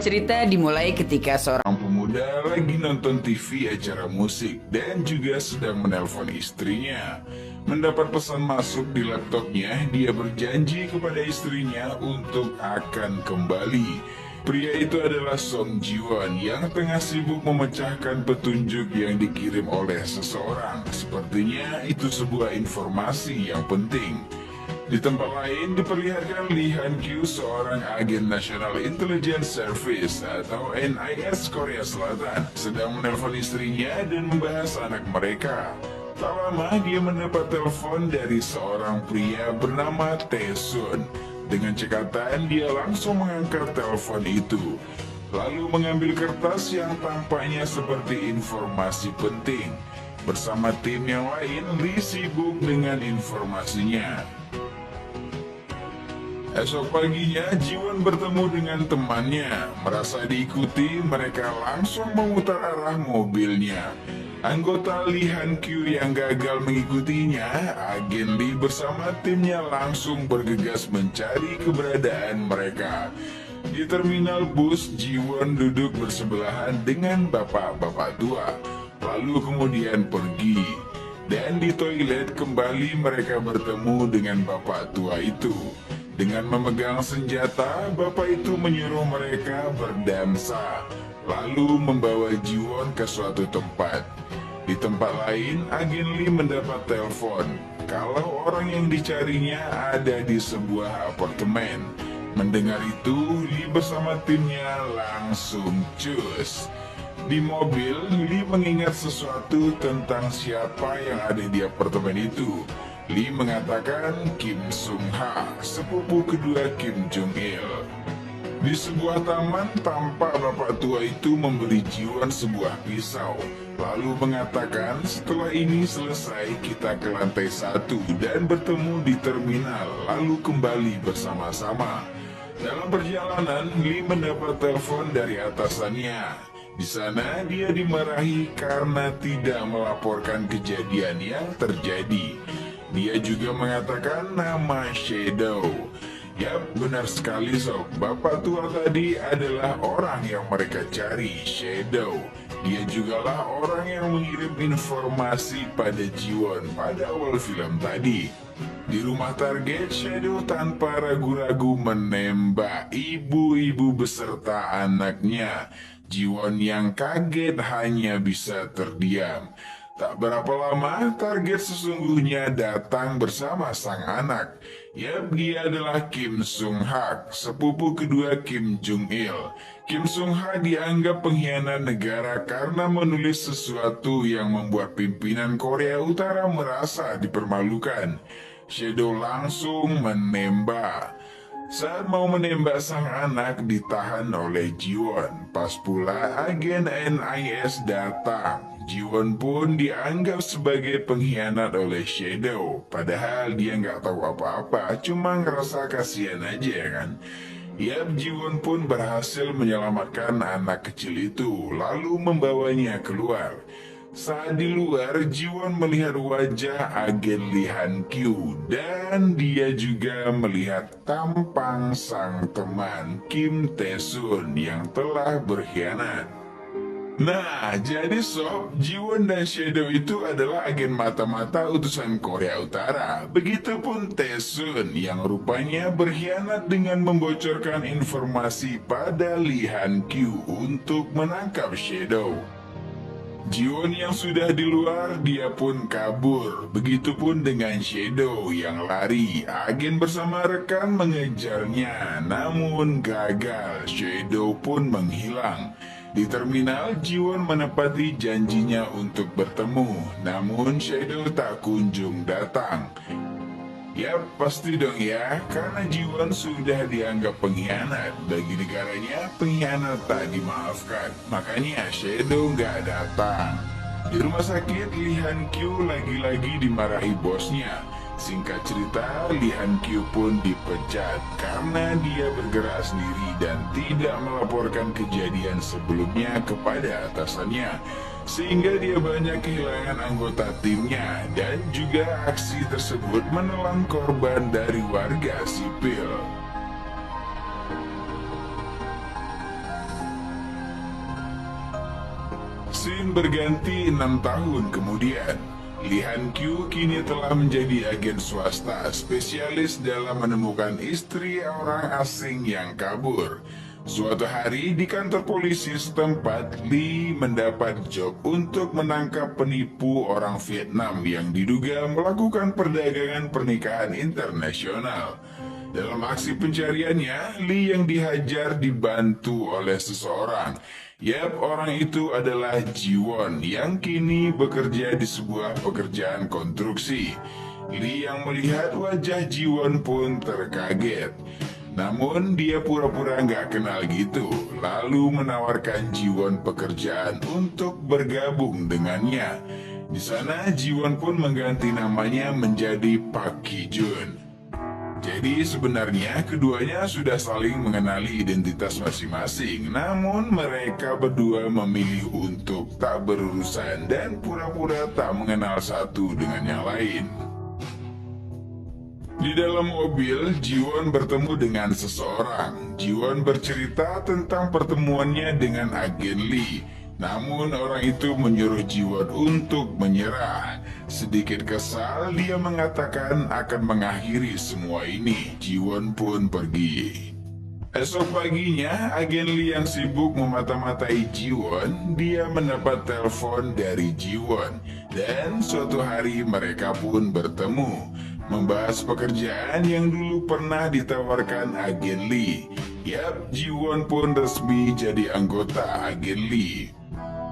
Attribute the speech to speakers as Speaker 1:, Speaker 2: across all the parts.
Speaker 1: Cerita dimulai ketika seorang
Speaker 2: pemuda lagi nonton TV acara musik dan juga sedang menelpon istrinya. Mendapat pesan masuk di laptopnya, dia berjanji kepada istrinya untuk akan kembali. Pria itu adalah Song Ji-won yang tengah sibuk memecahkan petunjuk yang dikirim oleh seseorang. Sepertinya itu sebuah informasi yang penting. Di tempat lain diperlihatkan Lee Han-kyu, seorang agen National Intelligence Service atau NIS Korea Selatan, sedang menelpon istrinya dan membahas anak mereka. Tak lama dia mendapat telepon dari seorang pria bernama Tae-sun. Dengan cekatan dia langsung mengangkat telepon itu, lalu mengambil kertas yang tampaknya seperti informasi penting. Bersama tim yang lain, Lee sibuk dengan informasinya. Esok paginya, Ji-won bertemu dengan temannya. Merasa diikuti, mereka langsung memutar arah mobilnya. Anggota Lee Han-kyu yang gagal mengikutinya, agen Lee bersama timnya langsung bergegas mencari keberadaan mereka. Di terminal bus, Ji-won duduk bersebelahan dengan bapak-bapak tua, lalu kemudian pergi. Dan di toilet kembali mereka bertemu dengan bapak tua itu. Dengan memegang senjata, bapak itu menyuruh mereka berdansa, lalu membawa Ji-won ke suatu tempat. Di tempat lain, agen Lee mendapat telepon kalau orang yang dicarinya ada di sebuah apartemen. Mendengar itu, Lee bersama timnya langsung cus. Di mobil, Lee mengingat sesuatu tentang siapa yang ada di apartemen itu. Lee mengatakan Kim Sung-ha, sepupu kedua Kim Jong-il. Di sebuah taman, tampak bapak tua itu memberi Ji-won sebuah pisau, lalu mengatakan setelah ini selesai kita ke lantai 1 dan bertemu di terminal, lalu kembali bersama-sama. Dalam perjalanan, Lee mendapat telepon dari atasannya. Di sana dia dimarahi karena tidak melaporkan kejadian yang terjadi. Dia juga mengatakan nama Shadow. Yap, benar sekali sob. Bapak tua tadi adalah orang yang mereka cari, Shadow. Dia jugalah orang yang mengirim informasi pada Ji-won pada awal film tadi. Di rumah target, Shadow tanpa ragu-ragu menembak ibu-ibu beserta anaknya. Ji-won yang kaget hanya bisa terdiam. Tak berapa lama, target sesungguhnya datang bersama sang anak. Yap, dia adalah Kim Sung-ha, sepupu kedua Kim Jong-il. Kim Sung-ha dianggap pengkhianat negara karena menulis sesuatu yang membuat pimpinan Korea Utara merasa dipermalukan. Shadow langsung menembak. Saat mau menembak sang anak ditahan oleh Ji-won. Pas pula agen NIS datang. Ji-won pun dianggap sebagai pengkhianat oleh Shadow. Padahal dia nggak tahu apa-apa, cuma ngerasa kasihan aja ya kan. Yap, Ji-won pun berhasil menyelamatkan anak kecil itu, lalu membawanya keluar. Saat di luar, Ji-won melihat wajah agen Lee Han-kyu dan dia juga melihat tampang sang teman Kim Tae-sun yang telah berkhianat. Nah, jadi sob, Ji-won dan Shadow itu adalah agen mata-mata utusan Korea Utara. Begitupun Tae-sun yang rupanya berkhianat dengan membocorkan informasi pada Lee Han-kyu untuk menangkap Shadow. Ji-won yang sudah di luar, dia pun kabur. Begitupun dengan Shadow yang lari. Agen bersama rekan mengejarnya, namun gagal. Shadow pun menghilang. Di terminal, Ji-won menepati janjinya untuk bertemu, namun Shadow tak kunjung datang. Yap, pasti dong ya, karena Ji-won sudah dianggap pengkhianat. Bagi negaranya, pengkhianat tak dimaafkan. Makanya Shadow nggak datang. Di rumah sakit, Lee Han-kyu lagi-lagi dimarahi bosnya. Singkat cerita, Lee Han-kyu pun dipecat karena dia bergerak sendiri dan tidak melaporkan kejadian sebelumnya kepada atasannya. Sehingga dia banyak kehilangan anggota timnya dan juga aksi tersebut menelan korban dari warga sipil. Scene berganti 6 tahun kemudian. Lee Han Kyu kini telah menjadi agen swasta spesialis dalam menemukan istri orang asing yang kabur. Suatu hari di kantor polisi setempat, Lee mendapat job untuk menangkap penipu orang Vietnam yang diduga melakukan perdagangan pernikahan internasional. Dalam aksi pencariannya, Lee yang dihajar dibantu oleh seseorang. Yap, orang itu adalah Ji-won yang kini bekerja di sebuah pekerjaan konstruksi. Lee yang melihat wajah Ji-won pun terkaget. Namun dia pura-pura nggak kenal gitu, lalu menawarkan Ji-won pekerjaan untuk bergabung dengannya. Di sana Ji-won pun mengganti namanya menjadi Park Ki-jun. Jadi sebenarnya keduanya sudah saling mengenali identitas masing-masing, namun mereka berdua memilih untuk tak berurusan dan pura-pura tak mengenal satu dengan yang lain. Di dalam mobil, Ji-won bertemu dengan seseorang. Ji-won bercerita tentang pertemuannya dengan agen Lee. Namun orang itu menyuruh Ji-won untuk menyerah. Sedikit kesal, dia mengatakan akan mengakhiri semua ini. Ji-won pun pergi. Esok paginya, agen Lee yang sibuk memata-matai Ji-won, dia mendapat telepon dari Ji-won. Dan suatu hari mereka pun bertemu, membahas pekerjaan yang dulu pernah ditawarkan agen Lee. Yap, Ji-won pun resmi jadi anggota agen Lee.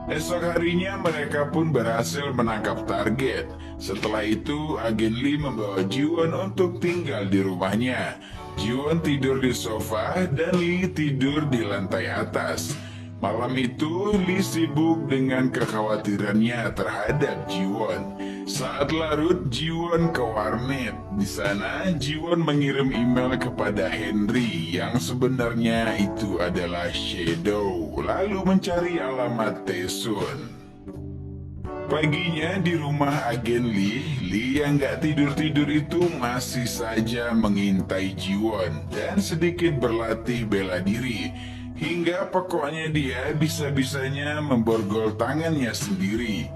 Speaker 2: Esok harinya mereka pun berhasil menangkap target. Setelah itu, agen Lee membawa Ji-won untuk tinggal di rumahnya. Ji-won tidur di sofa dan Lee tidur di lantai atas. Malam itu, Lee sibuk dengan kekhawatirannya terhadap Ji-won. Saat larut, Ji-won ke warnet. Di sana, Ji-won mengirim email kepada Henry yang sebenarnya itu adalah Shadow, lalu mencari alamat Taesun. Paginya di rumah agen Lee yang gak tidur-tidur itu masih saja mengintai Ji-won dan sedikit berlatih bela diri. Hingga pokoknya dia bisa-bisanya memborgol tangannya sendiri.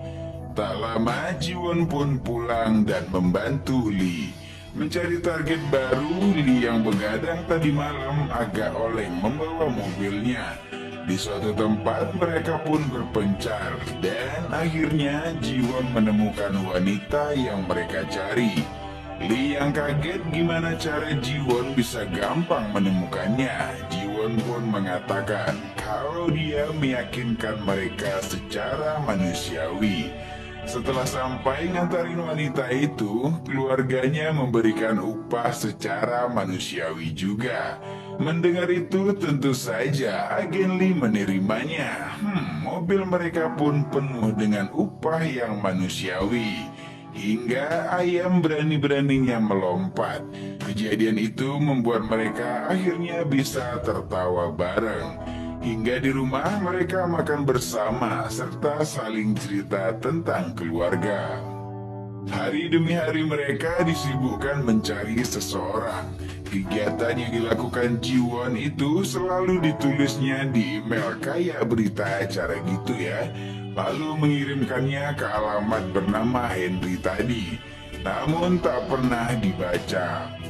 Speaker 2: Tak lama Ji-won pun pulang dan membantu Lee mencari target baru. Lee yang begadang tadi malam agak oleng membawa mobilnya. Di suatu tempat mereka pun berpencar dan akhirnya Ji-won menemukan wanita yang mereka cari. Lee yang kaget gimana cara Ji-won bisa gampang menemukannya. Ji-won pun mengatakan kalau dia meyakinkan mereka secara manusiawi. Setelah sampai ngantarin wanita itu, keluarganya memberikan upah secara manusiawi juga. Mendengar itu tentu saja agen Lee menerimanya. Mobil mereka pun penuh dengan upah yang manusiawi. Hingga ayam berani-beraninya melompat. Kejadian itu membuat mereka akhirnya bisa tertawa bareng. Hingga di rumah mereka makan bersama serta saling cerita tentang keluarga. Hari demi hari mereka disibukkan mencari seseorang. Kegiatan yang dilakukan Ji-won itu selalu ditulisnya di email kayak berita acara gitu ya. Lalu mengirimkannya ke alamat bernama Henry tadi. Namun tak pernah dibaca.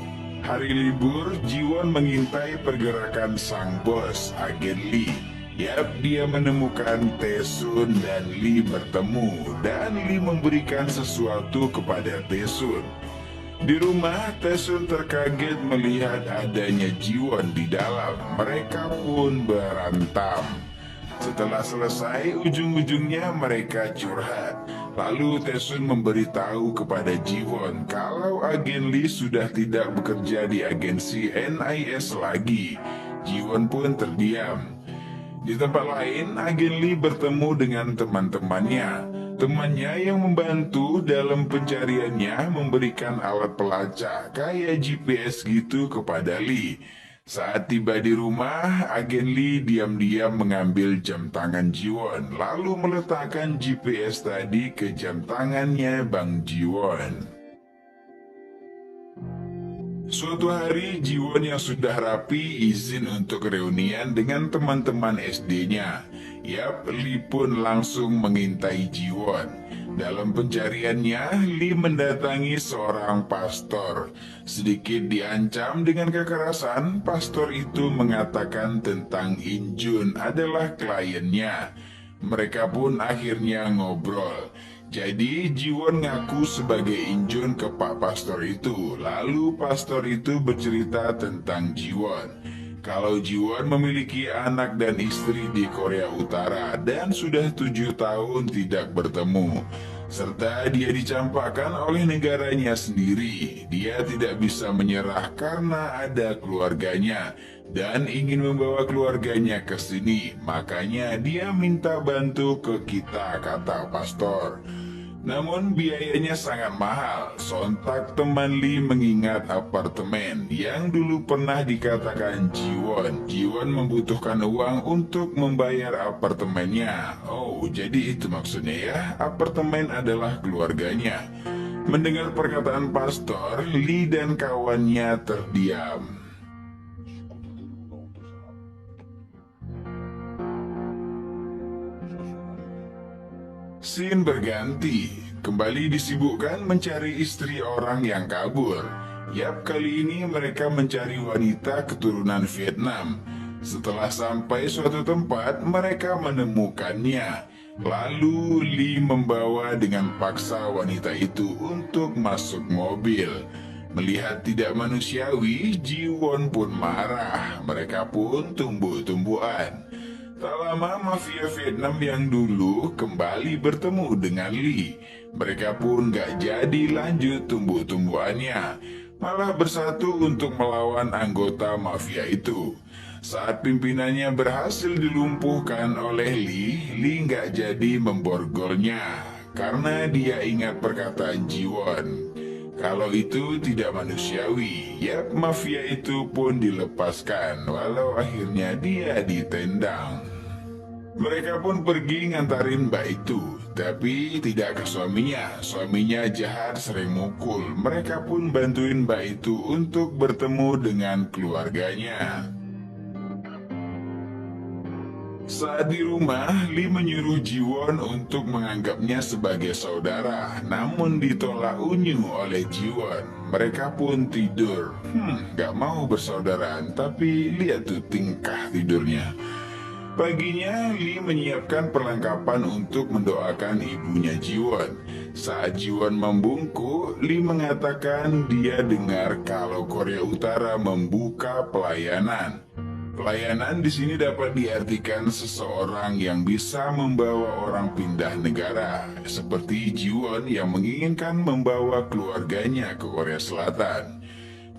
Speaker 2: Hari libur, Ji-won mengintai pergerakan sang bos, agen Lee. Yap, dia menemukan Taesun dan Lee bertemu, dan Lee memberikan sesuatu kepada Taesun. Di rumah, Taesun terkaget melihat adanya Ji-won di dalam. Mereka pun berantem. Setelah selesai, ujung-ujungnya mereka curhat. Lalu Taesun memberitahu kepada Ji-won kalau agen Lee sudah tidak bekerja di agensi NIS lagi. Ji-won pun terdiam. Di tempat lain, agen Lee bertemu dengan teman-temannya. Temannya yang membantu dalam pencariannya memberikan alat pelacak kayak GPS gitu kepada Lee. Saat tiba di rumah, agen Lee diam-diam mengambil jam tangan Ji-won, lalu meletakkan GPS tadi ke jam tangannya Bang Ji-won. Suatu hari, Ji-won yang sudah rapi izin untuk reunian dengan teman-teman SD-nya. Yap, Lee pun langsung mengintai Jiwon. Dalam pencariannya, Lee mendatangi seorang pastor. Sedikit diancam dengan kekerasan, pastor itu mengatakan tentang Injun adalah kliennya. Mereka pun akhirnya ngobrol. Jadi Jiwon ngaku sebagai Injun ke Pak Pastor itu. Lalu pastor itu bercerita tentang Jiwon. Kalau Jiwon memiliki anak dan istri di Korea Utara dan sudah 7 tahun tidak bertemu. Serta dia dicampakkan oleh negaranya sendiri. Dia tidak bisa menyerah karena ada keluarganya dan ingin membawa keluarganya ke sini. Makanya dia minta bantu ke kita, kata pastor. Namun biayanya sangat mahal. Sontak teman Lee mengingat apartemen yang dulu pernah dikatakan Jiwon. Jiwon membutuhkan uang untuk membayar apartemennya. Oh, jadi itu maksudnya ya, apartemen adalah keluarganya. Mendengar perkataan pastor, Lee dan kawannya terdiam. Scene berganti, kembali disibukkan mencari istri orang yang kabur. Yap, kali ini mereka mencari wanita keturunan Vietnam. Setelah sampai suatu tempat, mereka menemukannya. Lalu Lee membawa dengan paksa wanita itu untuk masuk mobil. Melihat tidak manusiawi, Jiwon pun marah. Mereka pun tumbuh-tumbuhan. Tak lama mafia Vietnam yang dulu kembali bertemu dengan Lee. Mereka pun gak jadi lanjut tumbuh-tumbuhannya, malah bersatu untuk melawan anggota mafia itu. Saat pimpinannya berhasil dilumpuhkan oleh Lee gak jadi memborgolnya karena dia ingat perkataan Jiwon. Kalau itu tidak manusiawi, yap, mafia itu pun dilepaskan walau akhirnya dia ditendang. Mereka pun pergi ngantarin mbak itu, tapi tidak ke suaminya. Suaminya jahat, sering mukul. Mereka pun bantuin mbak itu untuk bertemu dengan keluarganya. Saat di rumah, Lee menyuruh Jiwon untuk menganggapnya sebagai saudara, namun ditolak unyu oleh Jiwon. Mereka pun tidur. Gak mau bersaudaraan, tapi lihat tuh tingkah tidurnya. Paginya, Lee menyiapkan perlengkapan untuk mendoakan ibunya Jiwon. Saat Jiwon membungkuk, Lee mengatakan dia dengar kalau Korea Utara membuka pelayanan. Pelayanan di sini dapat diartikan seseorang yang bisa membawa orang pindah negara, seperti Jiwon yang menginginkan membawa keluarganya ke Korea Selatan.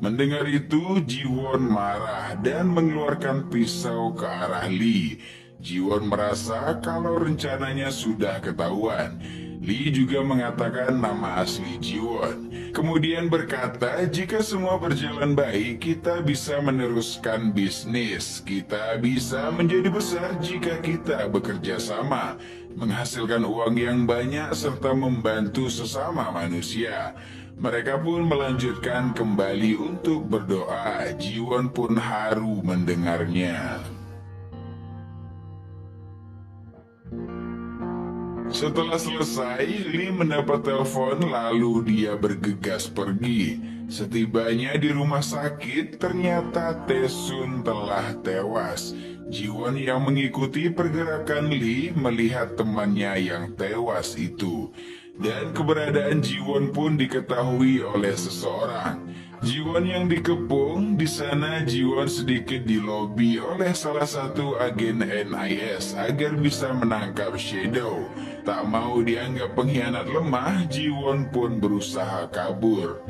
Speaker 2: Mendengar itu, Jiwon marah dan mengeluarkan pisau ke arah Lee. Jiwon merasa kalau rencananya sudah ketahuan. Lee juga mengatakan nama asli Jiwon. Kemudian berkata, jika semua berjalan baik, kita bisa meneruskan bisnis. Kita bisa menjadi besar jika kita bekerja sama, menghasilkan uang yang banyak serta membantu sesama manusia. Mereka pun melanjutkan kembali untuk berdoa. Jiwon pun haru mendengarnya. Setelah selesai, Lee mendapat telepon lalu dia bergegas pergi. Setibanya di rumah sakit, ternyata Taesun telah tewas. Jiwon yang mengikuti pergerakan Lee melihat temannya yang tewas itu. Dan keberadaan Jiwon pun diketahui oleh seseorang. Jiwon yang dikepung, di sana Jiwon sedikit dilobi oleh salah satu agen NIS agar bisa menangkap Shadow. Tak mau dianggap pengkhianat lemah, Jiwon pun berusaha kabur.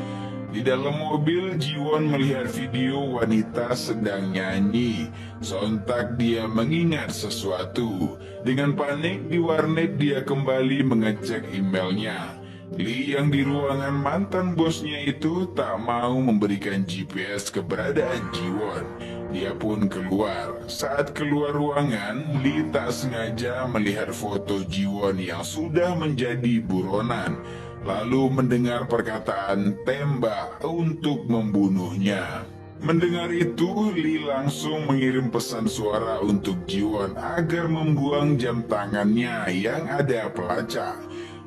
Speaker 2: Di dalam mobil, Jiwon melihat video wanita sedang nyanyi. Sontak dia mengingat sesuatu. Dengan panik di warnet dia kembali mengecek emailnya. Lee yang di ruangan mantan bosnya itu tak mau memberikan GPS keberadaan Jiwon. Dia pun keluar. Saat keluar ruangan, Lee tak sengaja melihat foto Jiwon yang sudah menjadi buronan. Lalu mendengar perkataan tembak untuk membunuhnya. Mendengar itu, Lee langsung mengirim pesan suara untuk Jiwon agar membuang jam tangannya yang ada pelacak.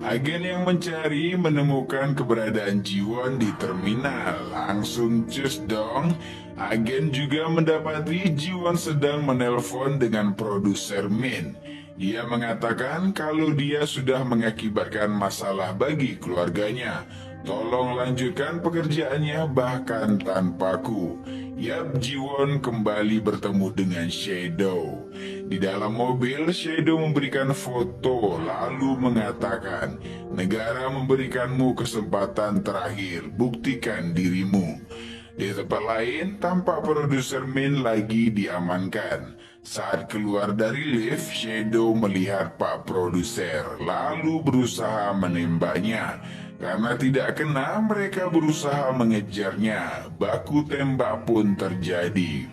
Speaker 2: Agen yang mencari menemukan keberadaan Jiwon di terminal. Langsung cus dong. Agen juga mendapati Jiwon sedang menelpon dengan produser Min. Dia mengatakan kalau dia sudah mengakibatkan masalah bagi keluarganya. Tolong lanjutkan pekerjaannya bahkan tanpaku. Yap, Jiwon kembali bertemu dengan Shadow. Di dalam mobil, Shadow memberikan foto lalu mengatakan, negara memberikanmu kesempatan terakhir, buktikan dirimu. Di tempat lain, tampak produser Min lagi diamankan. Saat keluar dari lift, Shadow melihat Pak Produser, lalu berusaha menembaknya. Karena tidak kena, mereka berusaha mengejarnya. Baku tembak pun terjadi.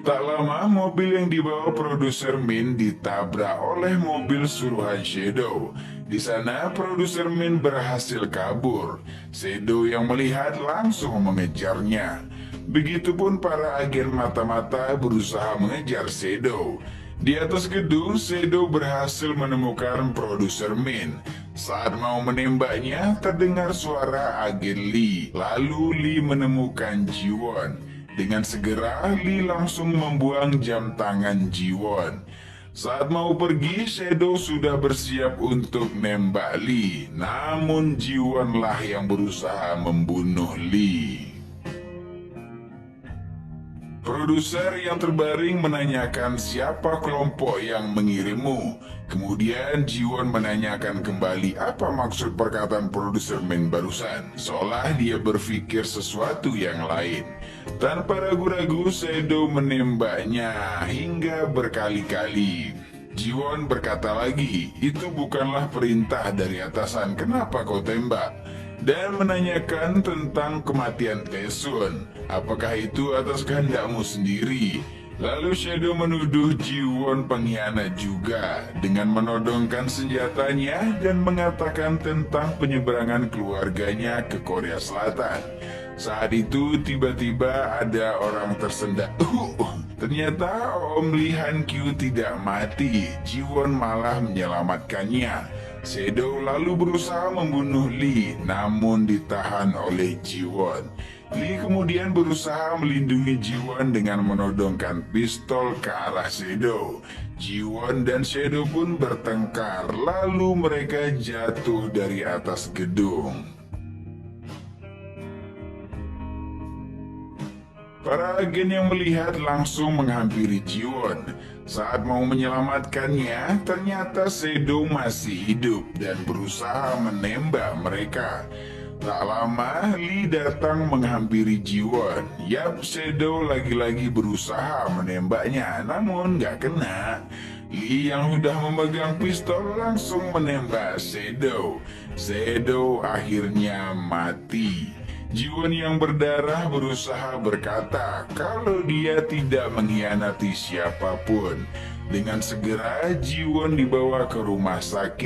Speaker 2: Tak lama, mobil yang dibawa produser Min ditabrak oleh mobil suruhan Shadow. Di sana, produser Min berhasil kabur. Shadow yang melihat langsung mengejarnya. Begitupun para agen mata-mata berusaha mengejar Shadow. Di atas gedung, Shadow berhasil menemukan produser Min. Saat mau menembaknya, terdengar suara agen Lee. Lalu Lee menemukan Jiwon. Dengan segera, Lee langsung membuang jam tangan Jiwon. Saat mau pergi, Shadow sudah bersiap untuk nembak Lee. Namun Jiwonlah yang berusaha membunuh Lee. Produser yang terbaring menanyakan siapa kelompok yang mengirimmu. Kemudian Jiwon menanyakan kembali apa maksud perkataan produser Min barusan. Seolah dia berpikir sesuatu yang lain. Tanpa ragu-ragu, Shadow menembaknya hingga berkali-kali. Jiwon berkata lagi, itu bukanlah perintah dari atasan, kenapa kau tembak? Dan menanyakan tentang kematian Taesun. Apakah itu atas kehendakmu sendiri? Lalu Shadow menuduh Jiwon pengkhianat juga dengan menodongkan senjatanya dan mengatakan tentang penyeberangan keluarganya ke Korea Selatan. Saat itu tiba-tiba ada orang tersendat. Ternyata Om Lee Han-kyu tidak mati. Jiwon malah menyelamatkannya. Shadow lalu berusaha membunuh Lee, namun ditahan oleh Jiwon. Lee kemudian berusaha melindungi Jiwon dengan menodongkan pistol ke arah Shadow. Jiwon dan Shadow pun bertengkar, lalu mereka jatuh dari atas gedung. Para agen yang melihat langsung menghampiri Jiwon. Saat mau menyelamatkannya, ternyata Shadow masih hidup dan berusaha menembak mereka. Tak lama, Lee datang menghampiri Jiwon. Yap, Shadow lagi-lagi berusaha menembaknya, namun gak kena. Lee yang sudah memegang pistol langsung menembak Shadow. Shadow akhirnya mati. Jiwon yang berdarah berusaha berkata kalau dia tidak mengkhianati siapapun. Dengan segera Jiwon dibawa ke rumah sakit.